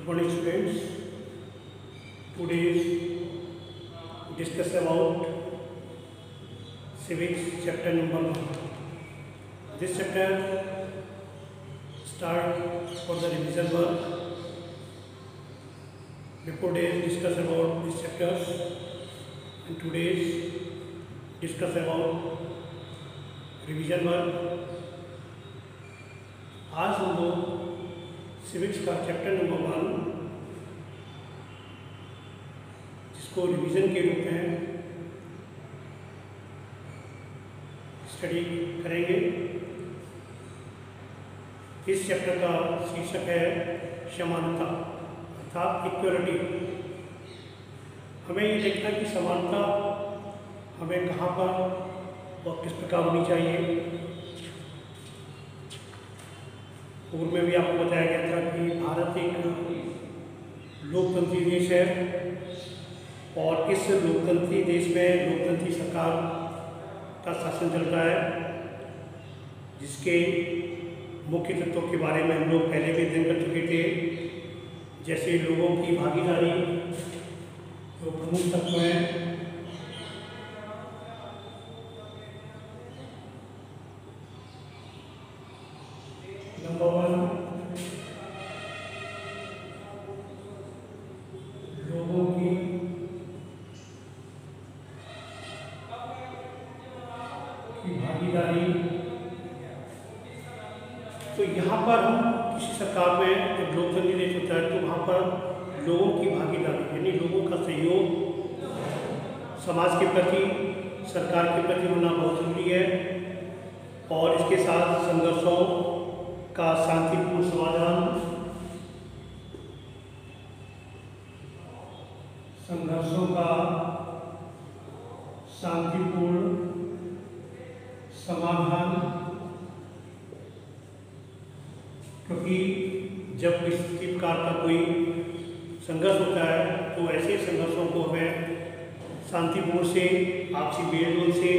Good morning, students. Today discuss about civics chapter number 1. This chapter start for the revision work. Before days discuss about these chapters and today's discuss about revision work. आज हम लोग civics का chapter number 1 जिसको revision के रूप में study करेंगे। इस चैप्टर का शीर्षक है समानता अर्थात इक्वलिटी। हमें ये देखना कि समानता हमें कहाँ पर और किस प्रकार होनी चाहिए। पूर्व में भी आपको बताया गया था कि भारत एक लोकतंत्री देश है और इस लोकतंत्री देश में लोकतंत्री सरकार का शासन चल रहा है, जिसके मुख्य तत्वों के बारे में हम लोग पहले भी अध्ययन कर चुके थे, जैसे लोगों की भागीदारी जो प्रमुख तत्व हैं, नंबर 1 लोगों की भागीदारी। तो यहाँ पर हम किसी सरकार में जब लोकतंत्री देश होता है तो वहाँ पर लोगों की भागीदारी यानी लोगों का सहयोग समाज के प्रति सरकार के प्रति होना बहुत जरूरी है और इसके साथ संघर्षों का शांतिपूर्ण समाधान, संघर्षों का शांतिपूर्ण समाधान, क्योंकि जब किसी प्रकार का कोई संघर्ष होता है तो ऐसे संघर्षों को हमें शांतिपूर्ण से आपसी मेलजोल से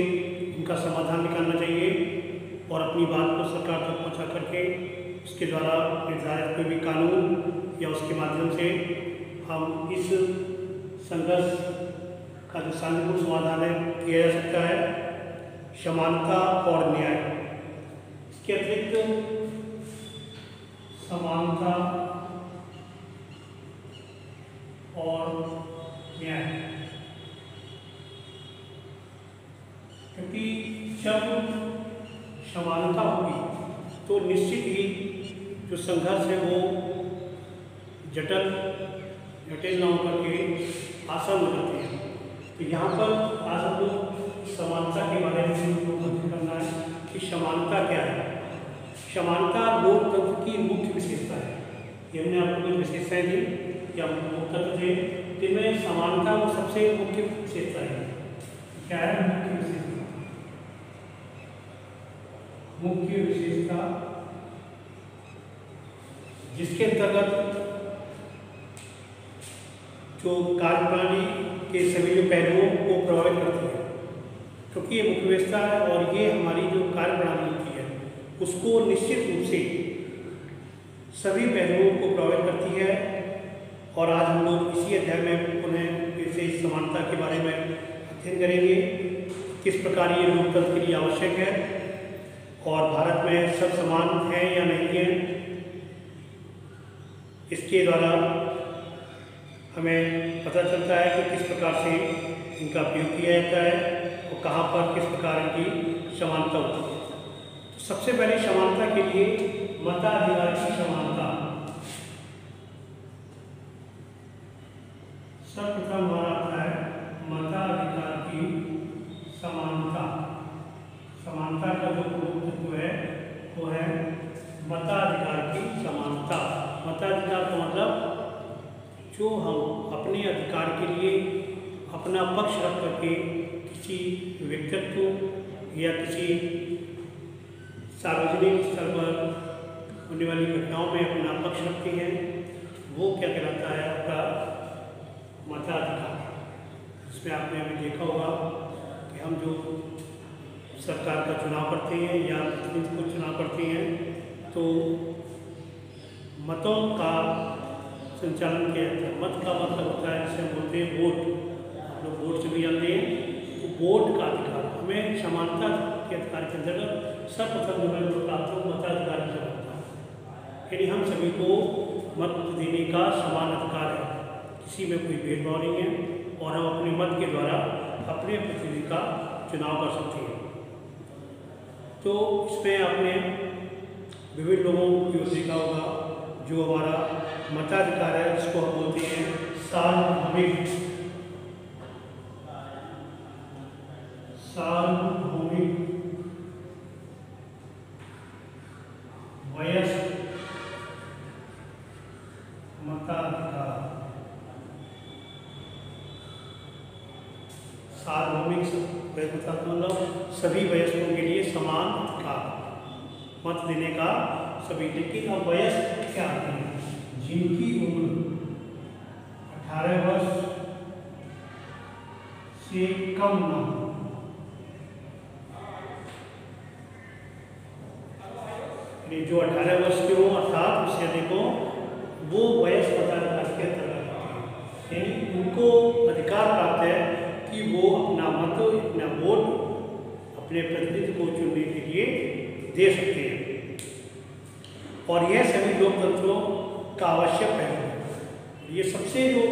इनका समाधान निकालना चाहिए और अपनी बात को सरकार तक पहुंचा करके उसके द्वारा निर्धारित कोई भी कानून या उसके माध्यम से हम इस संघर्ष का जो शांतिपूर्ण समाधान है किया जा सकता है। समानता और न्याय, इसके अतिरिक्त समानता और न्याय, क्योंकि जब समानता होगी तो निश्चित ही जो संघर्ष है वो जटिल ना होकर के आसान हो जाते हैं। तो यहाँ पर आज हम लोग समानता के बारे में अध्ययन करना है कि समानता क्या है। समानता लोकतंत्र की मुख्य विशेषता है। ये हमने आपको कुछ विशेषताएं दी या लोकतंत्र थे, जिनमें समानता वो सबसे मुख्य विशेषता है। क्या है मुख्य विशेषता? मुख्य विशेषता जिसके अंतर्गत जो कार्यप्रणाली के सभी जो पहलुओं को प्रभावित करती है, क्योंकि ये मुख्य विशेषता है और ये हमारी जो कार्यप्रणाली होती है उसको निश्चित रूप से सभी पहलुओं को प्रभावित करती है। और आज हम लोग इसी अध्याय में पुनः फिर से इस समानता के बारे में अध्ययन करेंगे, किस प्रकार ये लोकतंत्र के लिए आवश्यक है और भारत में सब समान है या नहीं है। इसके द्वारा हमें पता चलता है कि किस प्रकार से इनका प्रयोग किया जाता है और कहाँ पर किस प्रकार इनकी समानता होती है। तो सबसे पहले समानता के लिए मताधिकार की समानता, सर्वप्रथम हमारा आता है मताधिकार की समानता। समानता का जो प्रमुख तत्व है वो है मताधिकार की समानता। मताधिकार का मतलब जो हम अपने अधिकार के लिए अपना पक्ष रख करके किसी व्यक्तित्व या किसी सार्वजनिक स्तर पर होने वाली घटनाओं में अपना पक्ष रखते हैं, वो क्या कहलाता है? आपका मताधिकार। इसमें आपने अभी देखा होगा कि हम जो सरकार का चुनाव करते हैं या प्रतिनिधि को चुनाव करते हैं तो मतों का संचालन किया जाता है। मत का मतलब होता है जिसे हम बोलते हैं वोट, आप लोग वोट से भी जानते हैं। तो वोट का अधिकार हमें समानता के अधिकार के अंतर्गत सर्वप्रथम जो है प्राप्त हो मताधिकार की समानता, यानी हम सभी को मत देने का समान अधिकार है, किसी में कोई भेदभाव नहीं है और हम अपने मत के द्वारा अपने प्रतिनिधि का चुनाव कर सकते हैं। तो इसमें आपने विभिन्न लोगों की ओर देखा होगा जो हमारा मताधिकार है जिसको हम बोलते हैं सार्वभौमिक वयस्क मताधिकार। सार्वभौमिक मतलब सभी वयस्कों के लिए समान अधिकार, मत देने का सभी। लेकिन अब वयस्क क्या आते हैं? जिनकी उम्र 18 वर्ष से कम न हो, जो 18 वर्ष के हो अर्थात उससे अधिक हो, वो वयस्क मताधिकार के अंतर्गत आते हैं। यानी उनको अधिकार प्राप्त है कि वो अपना मत, अपना वोट अपने प्रतिनिधि को चुनने के लिए दे सकते हैं। और यह सभी लोकतंत्रों का आवश्यक पहलू है। ये सबसे जो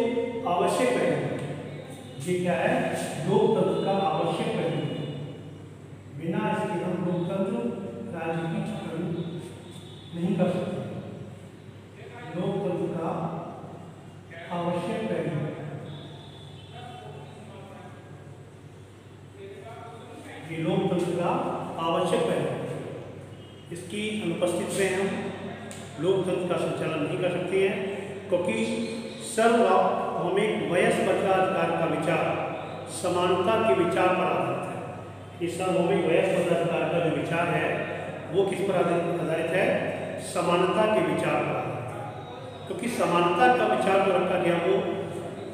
आवश्यक पहलू है, ये क्या है? लोकतंत्र का आवश्यक पहलू है। बिना इसके हम लोकतंत्र राजनीतिक नहीं कर सकते। लोकतंत्र का आवश्यक पहलू, ये लोकतंत्र का आवश्यक पहलू, इसकी अनुपस्थिति में हम लोकतंत्र का संचालन नहीं कर सकते हैं, क्योंकि सार्वभौमिक वयस्क मताधिकार का विचार समानता के विचार पर आधारित है। इस सार्वभौमिक वयस्क मताधिकार का जो विचार है वो किस पर आधारित है? समानता के विचार पर आधारित है। क्योंकि समानता का विचार जो रखा गया वो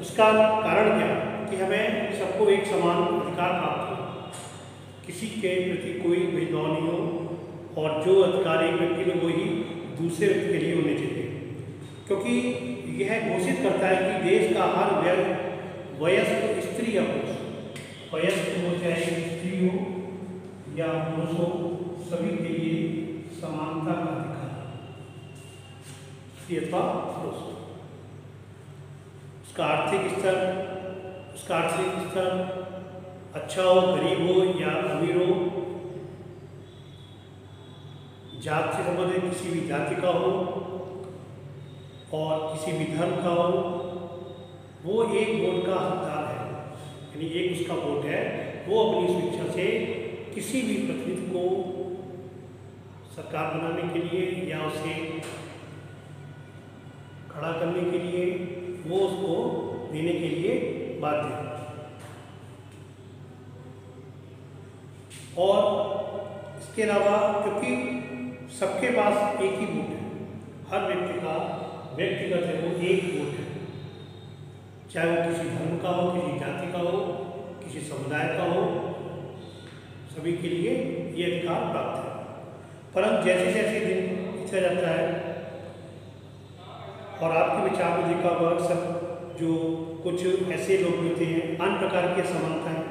उसका कारण क्या? कि हमें सबको एक समान अधिकार प्राप्त हो, किसी के प्रति कोई भेदभाव नहीं हो और जो अधिकार एक व्यक्ति में वही दूसरे व्यक्ति के लिए होने चाहिए। क्योंकि यह घोषित करता है कि देश का हर वयस्क स्त्री या पुरुष, वयस्क हो चाहे स्त्री हो या पुरुष हो, सभी के लिए समानता का अधिकार, स्त्री अथवा पुरुष। उसका आर्थिक स्तर अच्छा हो, गरीब हो या अमीर हो, जात से संबंधित किसी भी जाति का हो और किसी भी धर्म का हो, वो एक वोट का हकदार है। यानी एक उसका वोट है, वो अपनी स्वेच्छा से किसी भी प्रतिनिधि को सरकार बनाने के लिए या उसे खड़ा करने के लिए वो उसको देने के लिए बाध्य है। और इसके अलावा क्योंकि सबके पास एक ही वोट है, हर व्यक्ति का व्यक्तिगत है वो एक वोट है, चाहे वो किसी धर्म का हो, किसी जाति का हो, किसी समुदाय का हो, सभी के लिए ये अधिकार प्राप्त है। परंतु जैसे जैसे दिन बीतता जाता है और आपके विचार में देखा होगा अक्सर जो कुछ ऐसे लोग होते हैं, अन्य प्रकार की असमानताएं,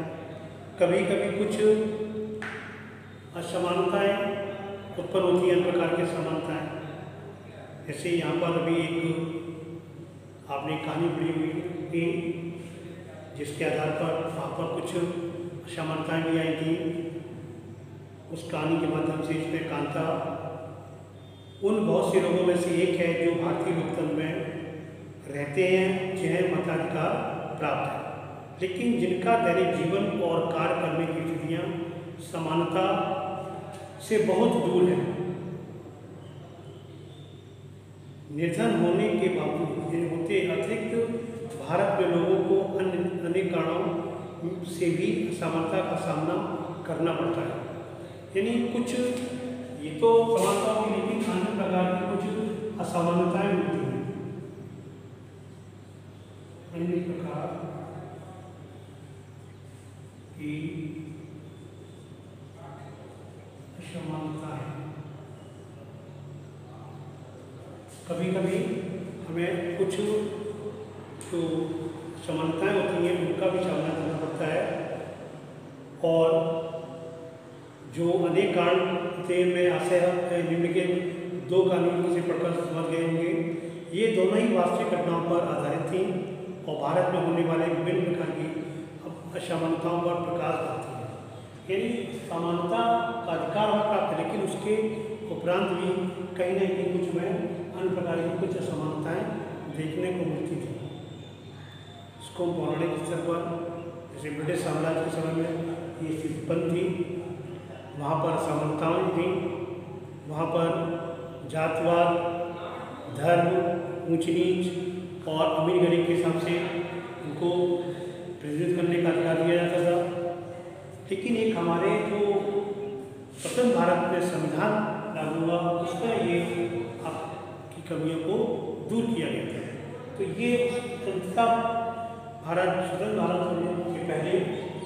कभी कभी कुछ असमानताएं उत्पन्न होती हैं, अन्य प्रकार की असमानताएं। जैसे यहाँ पर अभी एक आपने कहानी पढ़ी हुई थी जिसके आधार पर वहाँ पर कुछ असमानताएं भी आई थी। उस कहानी के माध्यम से इसमें कांता उन बहुत से लोगों में से एक है जो भारतीय लोकतंत्र में रहते हैं, जिन्हें मताधिकार प्राप्त है, लेकिन जिनका दैनिक जीवन और कार्य करने की स्थितियाँ समानता से बहुत दूर है। निर्धन होने के बावजूद होते अतिरिक्त भारत में लोगों को अन्य अनेक कारणों से भी असमानता का सामना करना पड़ता है। यानी कुछ ये तो समानता होगी, लेकिन अन्य प्रकार की कुछ असमानताएं होती हैं। अन्य प्रकार की असमानताएं कभी कभी हमें कुछ जो समानताएं होती हैं उनका भी सामना करना पड़ता है। और जो अनेक कारण थे, मैं आशा है निम्नलिखित 2 कानून किसी पढ़कर समझ गए होंगे। ये दोनों ही वास्तविक घटनाओं पर आधारित थी और भारत में होने वाले विभिन्न प्रकार की असमानताओं पर प्रकाश डालती है। यानी समानता का अधिकार हमें प्राप्त है, लेकिन उसके उपरांत भी कहीं ना कहीं कुछ में अन्य प्रकार की कुछ असमानताएं देखने को मिलती थी। इसको हम पौराणिक स्तर पर, जैसे ब्रिटिश साम्राज्य के समय में ये स्थिति उत्पन्न थी, वहाँ पर असमानताएं थी, वहाँ पर जातवाद, धर्म, ऊंच नीच और अमीर गरीब के हिसाब से उनको प्रेरित करने का अधिकार दिया जाता था। लेकिन एक हमारे जो स्वतंत्र भारत में संविधान लागू हुआ, उसमें ये आपकी कमियों को दूर किया गया था। तो ये स्वतंत्रता स्वतंत्र भारत होने के पहले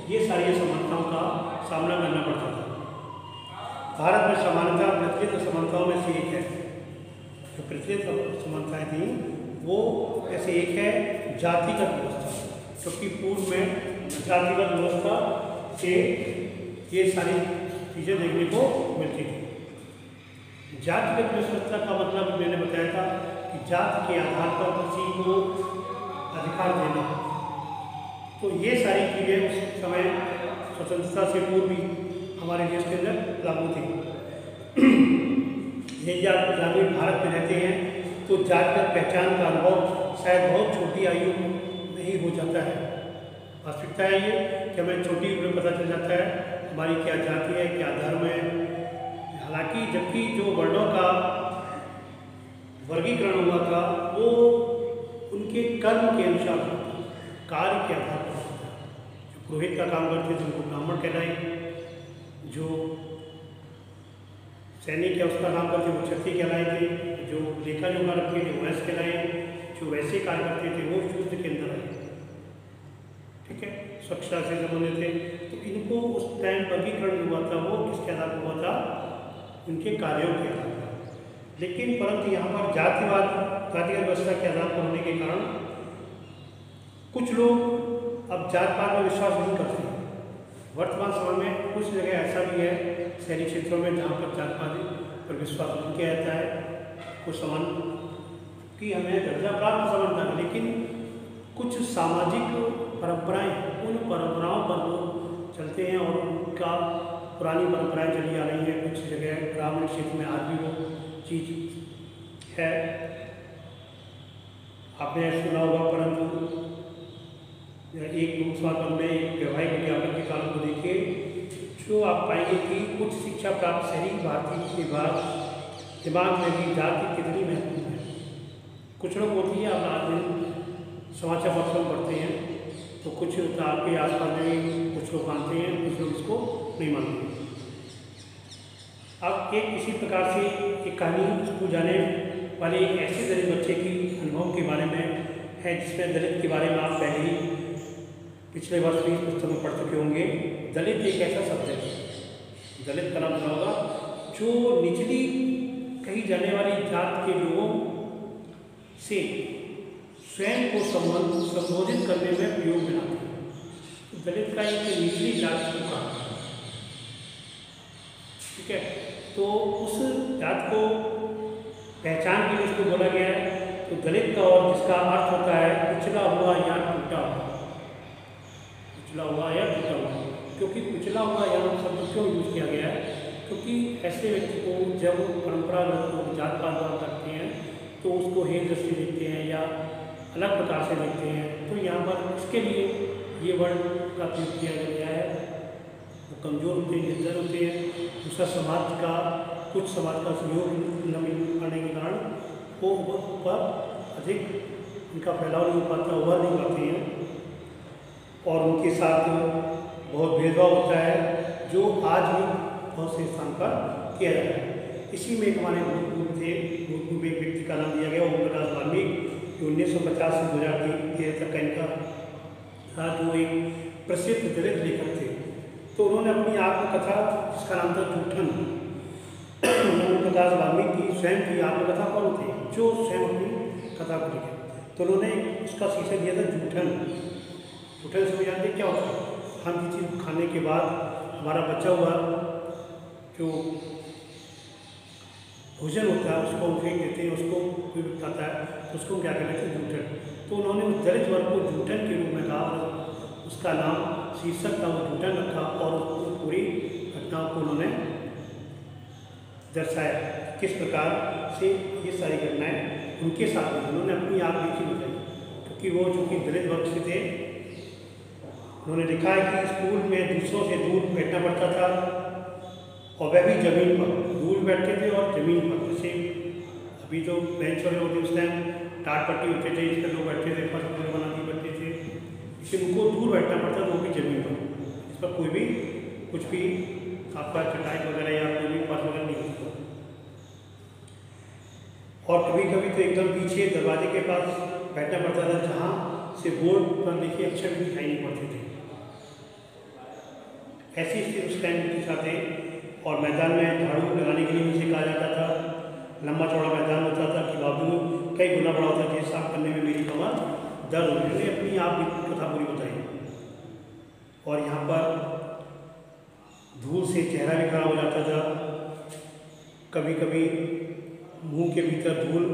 ये सारी असमानताओं का सामना करना पड़ता था। भारत में समानता प्रचलित असमानताओं में से एक है। जो प्रचलित असमानताएं थी वो ऐसे एक है जातिगत व्यवस्था, क्योंकि पूर्व में जातिगत व्यवस्था से ये सारी चीज़ें देखने को मिलती थी। जातिगत व्यवस्था का मतलब मैंने बताया था कि जाति के आधार पर किसी को अधिकार देना। तो ये सारी चीज़ें उस समय स्वतंत्रता से पूर्व भी हमारे देश के अंदर लागू थी। ये ग्रामीण भारत में रहते हैं तो जातिगत पहचान का अनुभव शायद बहुत छोटी आयु में ही हो जाता है। वास्तविकता है ये कि हमें छोटी उम्र में पता चल जाता है हमारी क्या जाति है, क्या धर्म है। हालांकि जबकि जो वर्णों का वर्गीकरण हुआ था वो उनके कर्म के अनुसार होता था, कार्य के आधार पर होता था। जो पुरोहित का काम करते थे उनको ब्राह्मण कहलाए, जो सैनिक या उसका काम करते वो क्षत्रिय कहलाए थे, जो लेखा जोखा रखते थे वैश्य कहलाए, जो वैसे कार्य करते थे वो शूद्र के अंदर आए। ठीक है, स्वच्छता से संबंधित थे। तो इनको उस टाइम वर्गीकरण हुआ था वो किसके आधार पर हुआ था? उनके कार्यों के आधार पर। लेकिन परंतु यहाँ पर जातिगत व्यवस्था के आधार पर होने के कारण कुछ लोग अब जात पात में विश्वास नहीं करते। वर्तमान समय में कुछ जगह ऐसा भी है शहरी क्षेत्रों में जहाँ पर जात पात पर विश्वास नहीं किया जाता है। कुछ समान की हमें दर्जा प्राप्त समानता है, लेकिन कुछ सामाजिक परंपराएं, उन परंपराओं पर लोग चलते हैं और उनका पुरानी परंपराएं चली आ रही हैं। कुछ जगह ग्रामीण क्षेत्र में आज भी वो चीज़ है, आपने सुना होगा। परंतु एक लोकसभा में एक वैवाहिक विज्ञापन के कानून को देखिए, जो आप पाएंगे कि उच्च शिक्षा प्राप्त शहरी भारतीय के बाद दिमाग में भी जाति कितनी महत्वपूर्ण है। कुछ लोग होती है, आप आज दिन समाचार पत्र पढ़ते हैं तो कुछ आपके आसपास में कुछ लोग मानते हैं, कुछ लोग इसको नहीं मानते। अब एक इसी प्रकार से एक कहानी स्कूल जाने वाले एक ऐसे दलित बच्चे की अनुभव के बारे में है, जिसमें दलित के बारे में आप पहले ही पिछले वर्ष भी पुस्तक में पढ़ चुके होंगे। दलित एक ऐसा शब्द है, दलित का नाम सुना होगा, जो निचली कही जाने वाली जात के लोगों से स्वयं को संबोधित करने में प्रयोग में लाते हैं। तो दलित का एक निचली जात को कहा, ठीक है। तो उस जात को पहचान के लिए उसको बोला गया है। तो दलित का और जिसका अर्थ होता है पिछड़ा हुआ या टूटा हुआ, पिछड़ा हुआ या टूटा हुआ। क्योंकि पिछड़ा हुआ या शब्द क्यों यूज किया गया है? क्योंकि ऐसे व्यक्ति को जब परंपरागत लोग जात पात करते हैं तो उसको हेय दृष्टि देखते हैं या अलग प्रकार से देखते हैं। तो यहाँ पर इसके लिए ये वर्ड का प्रयोग किया गया है। वो कमज़ोर होते हैं, निर्धन होते हैं, दूसरा समाज का कुछ समाज का सहयोग न मिल पाने के कारण वो ऊपर अधिक उनका फैलाव नहीं हो पाता, उभर नहीं पाते हैं और उनके साथ बहुत भेदभाव होता है, जो आज भी बहुत से स्थान पर किया जाता है। इसी में एक हमारे भूतपूर्व थे, भूतपूर्व एक व्यक्ति का नाम दिया गया ओम प्रकाश वाल्मीकि, जो 1950 से 2013 तक का इनका था, जो एक प्रसिद्ध दलित लेखक थे। तो उन्होंने अपनी आत्मकथा जिसका नाम था जूठन, ओम प्रकाश वाल्मीकि की स्वयं की आत्मकथा कौन थे? जो स्वयं अपनी कथा को लिखे। तो उन्होंने उसका शीर्षक दिया था जूठन। जूठन से जानते क्या होता है? हम किसी चीज़ खाने के बाद हमारा बचा हुआ जो भोजन होता है उसको हम फेंक देते हैं, उसको कोई खाता है तो उसको क्या कहते हैं? जूठन। तो उन्होंने उस दलित वर्ग को जूठन के रूप में कहा और उसका नाम शीर्षक का वो जूठन रखा और उसको पूरी घटनाओं को उन्होंने दर्शाया किस प्रकार से ये सारी घटनाएं उनके साथ में उन्होंने अपनी आप लिखी बताई, क्योंकि वो चूँकि दलित वर्ग से थे। उन्होंने लिखा है कि स्कूल में दूसरों से दूर बैठना पड़ता था और वह भी ज़मीन पर, दूर बैठते थे और ज़मीन पर। जैसे अभी तो बेंच वाले होते उस टाइम टाट पट्टी होते थे, इस पर लोग बैठते थे, फर्श वगैरह बना के बैठते थे, लेकिन उनको दूर बैठना पड़ता था, वो भी ज़मीन पर। इस पर कोई भी कुछ भी आपका चटाई वगैरह या कोई भी फर्श वगैरह नहीं होता। और कभी कभी तो एकदम पीछे दरवाजे के पास बैठना पड़ता था, जहाँ से बोर्ड पर लिखे अक्षर भी दिखाई नहीं पड़ते थे। ऐसी स्थिति उस टाइम के साथ है। और मैदान में झाड़ू लगाने के लिए मुझे कहा जाता था, लंबा चौड़ा मैदान होता था कि बाबू कई गुना बड़ा होता था, साफ करने में मेरी कमर दर्द हो गई। अपनी आप भी कथा पूरी बताई। और यहाँ पर धूल से चेहरा भी खराब हो जाता था, कभी कभी मुंह के भीतर धूल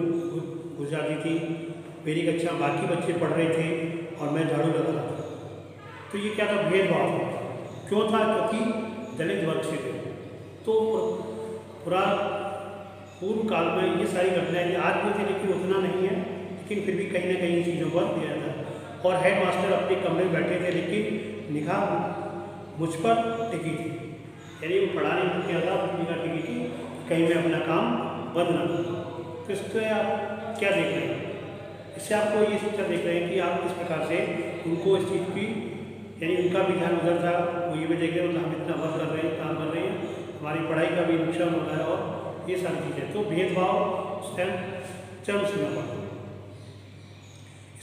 घुस जाती थी। मेरी कक्षा बाकी बच्चे पढ़ रहे थे और मैं झाड़ू लगा रहा था। तो ये क्या था? भेदभाव क्यों था? क्योंकि दलित वर्ग से थे। तो पूरा पूर्व काल में ये सारी घटनाएं आज भी थी, लेकिन उतना नहीं है, लेकिन फिर भी कहीं ना कहीं चीज़ों पर दिया था। और हेड मास्टर अपने कमरे में बैठे थे, लेकिन निगाह मुझ पर टिकी थी, यानी वो पढ़ा नहीं किया था, निगाह टिकी थी कहीं मैं अपना काम बंद ना करूँ। तो इससे आप क्या देख रहे हैं? इससे आपको ये शिक्षा देख रहे हैं कि आप किस प्रकार से उनको इस चीज़ की, यानी उनका भी ध्यान उधर था, वो ये भी देख रहे हैं हम इतना वर्क कर रहे हैं, काम कर रहे हैं, हमारी पढ़ाई का भी नुकसान हो रहा है और ये सारी चीज़ें। तो भेदभाव उस टाइम चरम सीमा पर।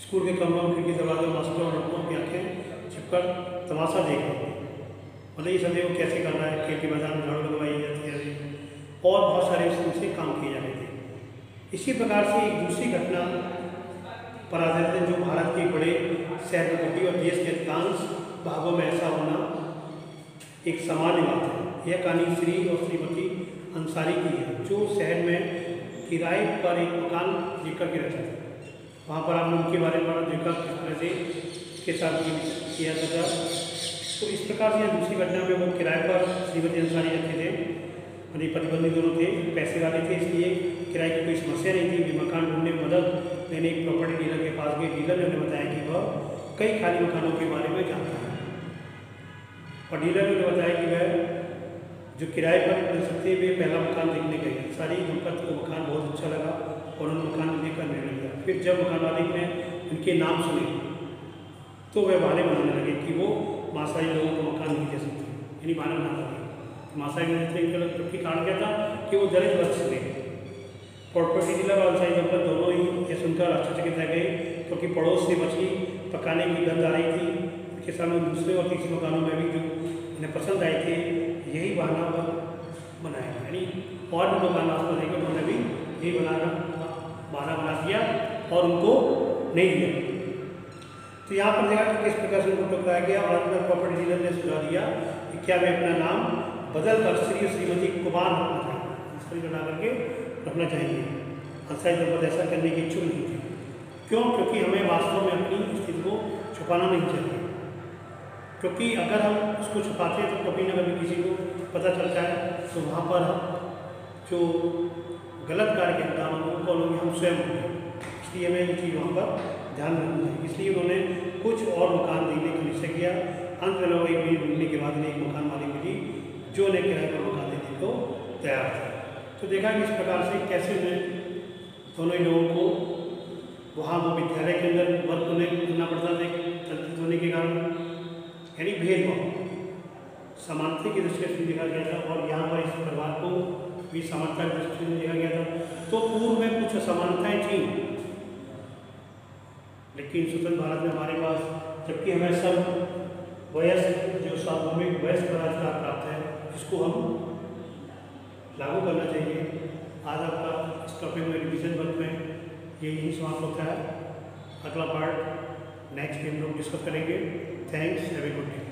स्कूल के कमरों में खिड़की दरवाजे मास्टरों और लड़कों की आँखें छिपकर तमाशा देख रहे थे, मतलब ये समझे वो कैसे कर रहा है, खेल के मैदान में झाड़ू लगवाई जाती है और बहुत सारे उससे काम किए जा रहे थे। इसी प्रकार से एक दूसरी घटना पर आधारित है जो भारत के बड़े शहर में घटी और देश के अधिकांश भागों में ऐसा होना एक सामान्य बात है। यह कहानी श्री और श्रीमती अंसारी की है, जो शहर में किराए पर एक मकान लेकर के रहते थे। वहाँ पर आपने उनके बारे में देखा किस तरह से इसके साथ किया जाता था। तो इस प्रकार से दूसरी घटना में वो किराए पर श्रीमती अंसारी रहते थे, यानी प्रतिबंधी दोनों थे, पैसे वाले थे, इसलिए किराए की कोई समस्या नहीं थी। वे मकान ढूंढने में मदद लेने एक प्रॉपर्टी डीलर के पास गए। डीलर ने उन्हें बताया कि वह कई खाली मकानों के बारे में जानता है और डीलर ने उन्हें बताया कि वह जो किराए पर मिल सकते वे पहला मकान देखने गए। सारी दंपत्ति को मकान बहुत अच्छा लगा और उन्होंने मकान लेकर निर्णय लिया। फिर जब मकान मालिक ने उनके नाम सुने तो वह बहाने बनाने लगे कि वो मासाई लोगों को मकान नहीं दे सकते, यानी बहाने बनाने लगे। मासाई ने कारण क्या था कि वो दलित वर्ग से थे। प्रॉपर्टी डीलर और अंसारी दंपत्ति दोनों ही यह सुनकर आश्चर्यचकित रह गए, क्योंकि पड़ोस से मछली पकाने की गंध आ रही थी। उनके सामने दूसरे और तीसरे मकानों में भी जो उन्हें पसंद आए थे यही बहाना बनाया, यानी और भी मकान आसपास देखे उन्होंने भी यही बहाना बना दिया और उनको नहीं दिया। तो यहाँ पर देखा कि किस प्रकार से उनको टकराया गया और अंदर प्रॉपर्टी डीलर ने सुझाव दिया कि क्या मैं अपना नाम बदल कर श्री और श्रीमती कुमार रखना चाहिए, इस पर बना करके रखना चाहिए। अंसारी दंपत्ति ऐसा करने की इच्छुक नहीं थी। क्यों? क्योंकि हमें वास्तव में अपनी स्थिति को छुपाना नहीं चाहिए, क्योंकि अगर हम उसको छुपाते हैं तो कभी ना कभी किसी को पता चलता है तो वहाँ पर जो गलत कार्य के अंजाम उनको लोग हम स्वयं होंगे। इसलिए हमें ये चीज़ वहाँ पर ध्यान रखना है। इसलिए उन्होंने कुछ और मकान देखने का निश्चय किया। अंत में लोग एक महीने ढूंढने के बाद एक मकान मालिक मिली जो उन्हें किराए पर मकान देने को तैयार था। तो देखा कि इस प्रकार से कैसे उन्हें दोनों ही लोगों को वहाँ वो विद्यालय के अंदर वर्क उन्हें करना पड़ता था तंत्रित होने के कारण, यानी भेदभाव समानता की दृष्टि से देखा गया था। और यहाँ पर इस परिवार को भी समानता की दृष्टि से देखा गया था। तो पूर्व में कुछ असमानताएँ थीं, लेकिन स्वतंत्र भारत में हमारे पास जबकि हमें सब वयस्क जो सार्वभौमिक वयस्क अधिकार प्राप्त है, जिसको हम लागू करना चाहिए। आज आपका इस टॉपिक में रिविजन वर्क में ये यही समाप्त होता है। अगला पार्ट नेक्स्ट दिन हम लोग डिस्कस करेंगे। Thanks, have a good day.